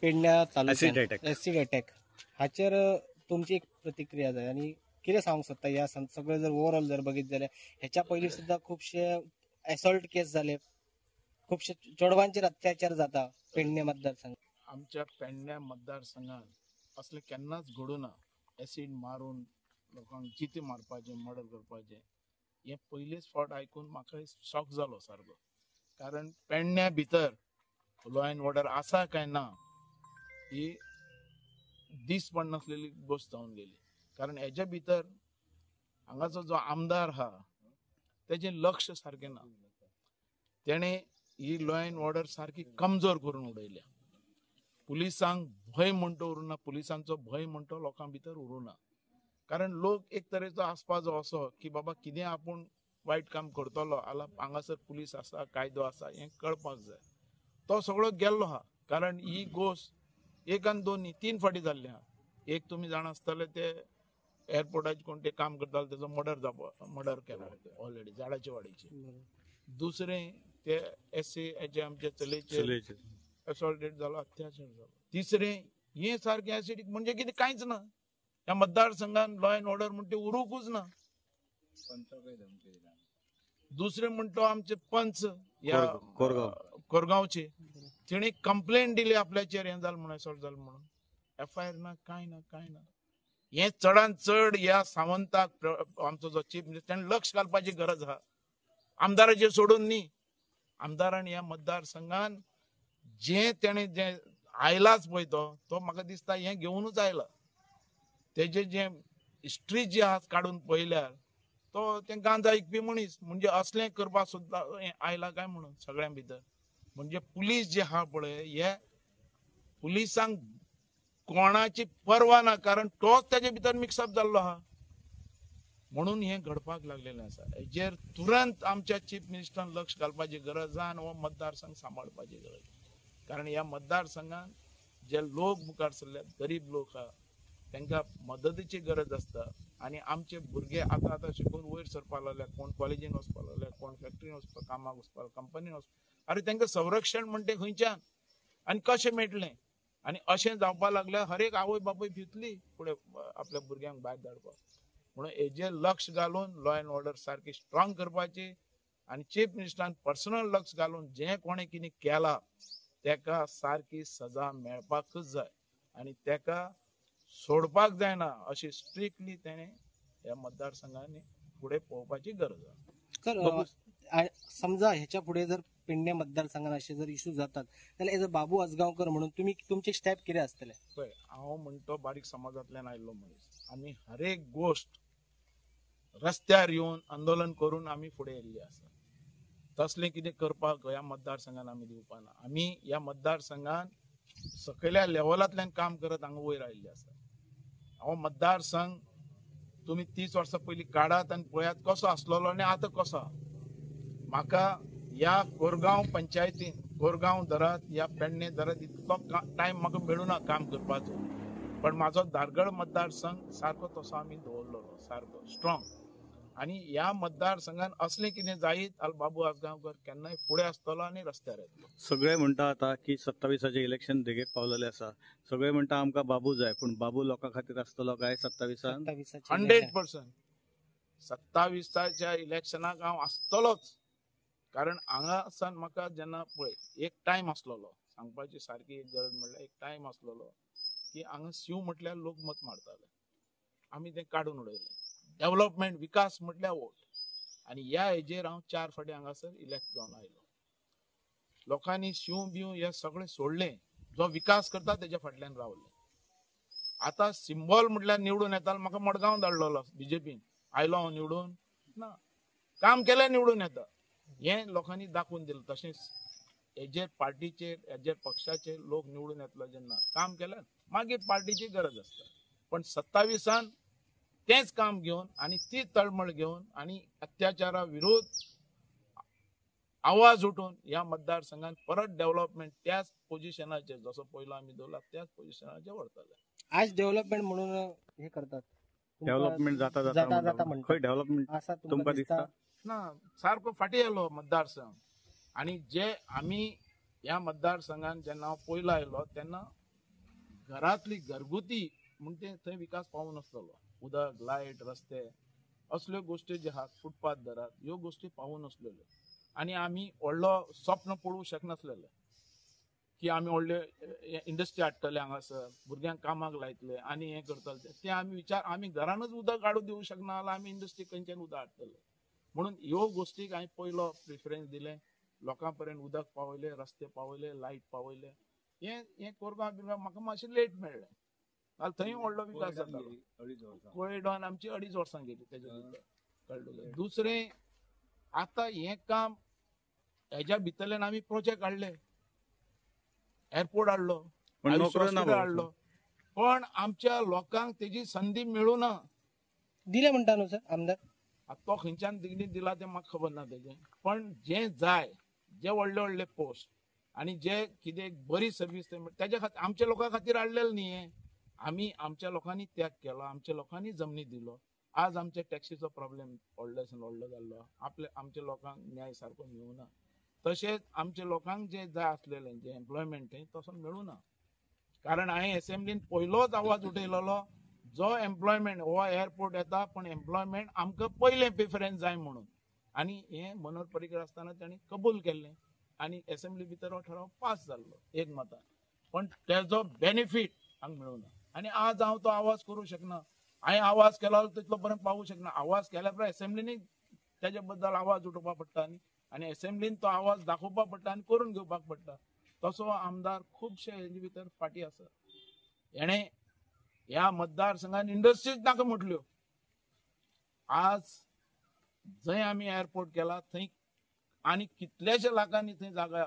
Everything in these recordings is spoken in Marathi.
पेडण्या Acid attack. तालुक्यात ऍसिड अटॅक हाचेर तुमची एक प्रतिक्रिया जाय आणि कितें सांगूंक सोदता ह्या सगळें जर ओवरऑल जर बघित जाल्यार ह्याच्या पयलीं सुद्दां खुबशे असॉल्ट केस जाले, खुबशे चेडवांचेर अत्याचार जाता पेडण्या मतदारसंघात. आमच्या पेडण्या मतदारसंघात असले केन्नाच घडूना. एसिड मारून लोकांक चिते मारपाचे, मर्डर करपाचे हे पयलेच फावट आयकून म्हाका शॉक जालो सारको. कारण पेडण्या भितर लॉ अँड ऑर्डर आसा काय ना ही दीस पण नसलेली गोष्ट जावन गेली. कारण हेच्या भितर हांगाचो जो आमदार हा तेजे लक्ष सारखें ना. तेणे ही लॉ अँड ऑर्डर सारखी कमजोर करून उडयल्या. पुलिसांक भंय म्हणतो उरूना, पुलिसांचो भंय म्हणतो लोकां भितर उरूना. कारण लोक एक तरेचो आसपा जो असो की बाबा कितें आपूण वायट काम करतलो जाल्यार हांगासर पुलीस आसा, कायदो आसा हें कळपाक जाय. तो सगळो गेल्लो हा. कारण ही गोष्ट एक आनी दोन न्ही 3 फावटी जाल्ली हा. एक तुमी जाण आसतले ते एअरपोर्टाचे कोण ते काम करताले तेजो मर्डर केला ऑलरेडी झाडाचे वाडीचे. दुसरें ते एससी हेचे आमचे चलयेचे असॉल्टेड जालो, अत्याचार जालो. तिसरें हे सारकें एसिडीक म्हणजे कितें कांयच ना. ह्या मतदारसंघान लॉ अँड ऑर्डर म्हणटा उरूंकूच ना. दुसरें म्हणतो आमचे पंच ह्या कोरगांवचे तिणे कंप्लेंट दिली आपल्याचेर हें जालें म्हणून असॉल्ट जालें म्हणून. FIR ना, कांय ना. हे चडांत चड ह्या सावंताक आमचो जो चीफ मिनिस्टर लक्ष घालपाची गरज आहा. आमदाराचेर सोडून न्ही. आमदारान ह्या मतदारसंघान जे तेणे जे आयलाच पळय तो म्हाका दिसता हें घेवनूच आयला. तेजे जे हिस्ट्री जी आहा काडून पळयल्यार तो तें गांजा ऐकपी मनीस म्हणजे असलें करपाक सुद्दां आयला काय म्हणून सगळ्यां भितर. म्हणजे पुलीस जे आहा पळय हे पुलिसांक कोणाची पर्वा ना. कारण तोच तेजे भितर मिक्सअप जाल्लो आहा म्हणून हें घडपाक लागलेलें आसा. हेजेर तुरंत आमच्या चीफ मिनिस्टरान लक्ष घालपाची गरज आहा आनी हो मतदारसंघ सांबाळपाची गरज. कारण ह्या मतदारसंघात जे लोक मुखार सरल्यात, गरीब लोक आहा तांकां मदतीची गरज आसता. आनी आमचे भुरगे आतां शिकून वयर सरपाक लागल्यात. कोण कॉलेजीन वचपाक लागल्यात, कोण फॅक्टरीन वचपाक, कामाक वचपाक, कंपनीन वचपाक. अरे तांकां संरक्षण म्हणटे खंयच्यान आनी कशें मेळटलें. आनी अशें जावपाक लागल्यार हर एक आवय बापूय भितली फुडें आपल्या भुरग्यांक भायर धाडपाक. म्हणून हेजेर लक्ष घालून लॉ अँड ऑर्डर सारकी स्ट्रॉंग करपाची आनी चीफ मिनिस्टरान पर्सनल लक्ष घालून जे कोणें कितें केलां तेका सारकी सजा मेळपाकच जाय आनी तेका सोडपाक जायना अशी स्ट्रिक्टली तेणे ह्या मतदारसंघांनी फुडें पळोवपाची गरज आसा. समजा ह्याच्या पुढे जर पेडण्या मतदारसंघात असे जर इश्यू जातात जाल्यार एज अ बाबू आसगांवकर म्हणून तुम्ही तुमचे स्टेप कितें आसतले? पळय हांव म्हणतो बारीक समाजांतल्यान आयिल्लो मनीस. आमी हर एक गोश्ट रस्त्यार येवन आंदोलन करून आमी फुडें येयल्ली आसा. तसलें कितें करपाक ह्या मतदारसंघान आमी दिवपाना. आमी ह्या मतदारसंघान सकयल्या लेवलांतल्यान काम करत हांगा वयर आयिल्ले आसा. हो मतदारसंघ तुमी 30 वर्सां पयलीं काडात आनी पळयात कसो आसलेलो आनी आतां कसो आहा. म्हाका ह्या कोरगांव पंचायतीन कोरगांव धरात ह्या पेडणे धरात इतलो टायम म्हाका मेळूना काम करपाचो. पण म्हाजो धारगळ मतदारसंघ सारको तसो आमी दवरलेलो सारको स्ट्रॉंग. आनी ह्या मतदारसंघान असलें कितें जायत जाल्यार बाबू आसगांवकर केन्नाय फुडें आसतलो आनी रस्त्यार येतलो. सगळे म्हणटा आता की 27 इलेक्शन देगेक पावलेले आसा. सगळे म्हणटा आमकां बाबू जाय पण बाबू लोकां खातीर आसतलो काय 27? 100%. 27च्या इलेक्शनाक हांव आसतलोच. कारण हांगासान म्हाका जेन्ना पळय एक टायम आसलेलो सांगपाची सारकी एक गरज म्हणल्यार एक टायम आसलेलो की हांगा शिव म्हटल्यार लोक मत मारताले. आमी तें काडून उडयलें. डेव्हलपमेंट विकास म्हटल्यार वोट. आनी ह्या हेजेर हांव 4 फावटी हांगासर इलेक्ट जावन आयलो. लोकांनी शिव बिव हे सगळें सोडलें. जो विकास करता तेच्या फाटल्यान रावले. आतां सिंबॉल म्हटल्यार निवडून येता म्हाका मडगांव धाडलेलो BJPन. आयलो हांव निवडून ना. काम केलें निवडून येता हें लोकांनी दाखोवन दिलें. तशेंच हेजेर पार्टीचेर हेजेर पक्षाचेर लोक निवडून येतलो जेन्ना काम केलें मागीर पार्टीची गरज आसता. पण 27 तेच काम घेवन आनी ती तळमळ घेवन आनी अत्याचारा विरोध आवाज उठोवन ह्या मतदारसंघात परत डेव्हलपमेंट त्याच पोझिशनाचेर जसो पयलो आमी दवरला त्याच पोझिशनाचेर व्हरतले. आज डेव्हलपमेंट म्हणून हे करतात. डेव्हलपमेंट जाता खंय डेव्हलपमेंट आसा तुमकां दिसता? ना सारको फाटी येयलो मतदारसंघ. आनी जे आमी ह्या मतदारसंघान जेन्ना हांव पयलो आयलो तेन्ना घरातली घरगुती म्हणजे थंय विकास पावून नासलेलो. उदक, लायट, रस्ते असल्यो गोष्टी जे आहात, फुटपाथ धरात, ह्यो गोष्टी पावून नासलेल्यो. आनी आमी व्हडलो स्वप्न पळोवं शकनासलेले की आमी व्हडले इंडस्ट्री हाडटले हांगासर, भुरग्यांक कामाक लायतले आनी हें करतले. ते आमी विचार आमी घरानच उदक काडून दिवंक शकना जाल्यार आमी इंडस्ट्री खंयच्यान उदक हाडटले. म्हणून ह्यो गोष्टीक हांवें पयलो प्रिफरन्स दिलें. लोकां पर्यंत उदक पावयले, रस्ते पावयले, लायट पावयले. हे कोरगांव बिरगांव म्हाका मातशें लेट मेळ्ळें. नाल्यार थंय व्हडलो विकास जातालो. कोयडॉन आमची 2.5 वर्सां गेली तेच्या भितर कळ्ळें. दुसरें आतां हें काम हेच्या भितरल्यान आमी प्रोजेक्ट हाडले, एअरपोर्ट हाडलो, हाडलो, पण आमच्या लोकांक तेजी संधी मेळूना. दिले म्हणटा न्हू सर आमदार? तो खंयच्यान दिगडीत दिला तें म्हाका खबर ना तेजें. पण जें जाय, जे व्हडले व्हडले पोस्ट आनी जे कितें बरी सर्वीस तेज्या खातीर आमच्या लोकां खातीर हाडलेलें न्ही हें. आमी आमच्या लोकांनी त्याग केलो, आमच्या लोकांनी जमनी दिलो. आज आमच्या टॅक्सीचो प्रॉब्लेम व्हडल्यासान व्हडलो जाल्लो. आमच्या लोकांक न्याय सारको मेळूना. तशेंच आमच्या लोकांक जे जाय आसलेलें जे एम्प्लॉयमेंट तसो मेळूना. कारण हांवें असेंब्लीन पयलोच आवाज उठयलेलो, जो एम्प्लॉयमेंट हो एअरपोर्ट येता पण एम्प्लॉयमेंट आमकां पयलें प्रिफरन्स जाय म्हणून. आनी हें मनोहर पर्रीकर आसतना तांणी कबूल केल्लें आनी असेंब्ली भितर हो ठराव पास जाल्लो एकमतान. पण तेजो बेनिफीट हांगा मेळूना. आनी आज हांव तो आवाज करूं शकना. हांवें आवाज केलो तितलो पर्यंत पावूंक शकना. आवाज केल्या उपरांत असेंब्लीनी तेज्या बद्दल आवाज उठोवपाक पडटा न्ही, आनी असेंब्लीन तो आवाज दाखोवपाक पडटा आनी करून घेवपाक पडटा. तसो आमदार खुबशे हेजे भितर फाटी आसा. हेणे ह्या मतदारसंघात इंडस्ट्रीज नाका म्हटल्यो. आज जंय आमी एअरपोर्ट केला थंय आनी कितलेशे लाखांनी थंय जागा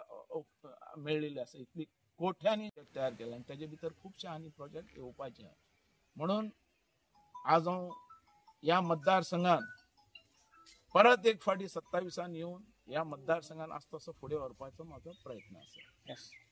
मेळिल्ली आसा. इतली कोट्यांनी तयार केला आनी तेजे भितर खुबशे आनी प्रोजेक्ट येवपाचे. म्हणून आज हांव ह्या मतदारसंघात परत एक फावटी 27 येवन ह्या मतदारसंघात आसा तसो फुडें व्हरपाचो म्हाजो प्रयत्न आसा.